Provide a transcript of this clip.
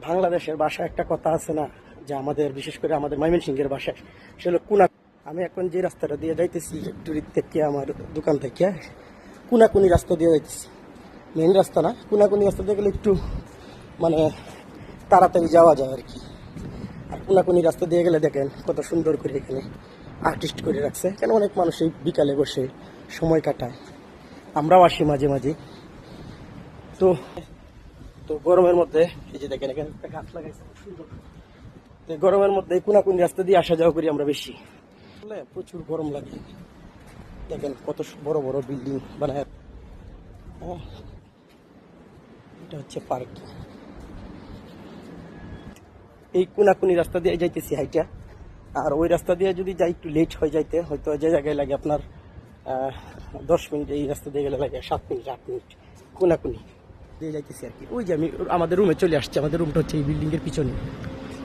বাংলাদেশের ভাষায় একটা কথা আছে না, যে আমাদের বিশেষ করে আমাদের ময়মনসিংহের ভাষায়, সেগুলো কুনা। আমি এখন যে রাস্তাটা দিয়ে যাইতেছি টুরির থেকে আমার দোকান থেকে কুনাকুনি রাস্তা দিয়ে যাইতেছি। মেইন রাস্তা না, কুনাকুনি রাস্তা দিয়ে গেলে একটু মানে তাড়াতাড়ি যাওয়া যায় আর কি। আর কুনাকুনি রাস্তা দিয়ে গেলে দেখেন কত সুন্দর করে এখানে আর্টিস্ট করে রাখছে, কেন অনেক মানুষ এই বিকালে বসে সময় কাটায়, আমরাও আসি মাঝে মাঝে। তো তো গরমের মধ্যে এই যে দেখেন এখানে একটা গাছ লাগাইছে খুব সুন্দর। তো গরমের মধ্যে কোনাকুনি রাস্তা দিয়ে আসা যাওয়া করি আমরা বেশি, প্রচুর গরম লাগে। দেখেন কত বড় বড় বিল্ডিং বানায়। এটা হচ্ছে পার্ক। এই কোনাকুনি রাস্তা দিয়ে যাইতেছি হাইটা, আর ওই রাস্তা দিয়ে যদি যাই একটু লেট হয়ে যাইতে হয়তো যে জায়গায় লাগে আপনার 10 মিনিট, এই রাস্তা দিয়ে গেলে লাগে 7 মিনিট 8 মিনিট। কোনাকুনি দিয়ে যাইতেছি আর কি। ওই যে আমি আমাদের রুমে চলে আসছি, আমাদের রুমটা হচ্ছে এই বিল্ডিং এর পিছনে।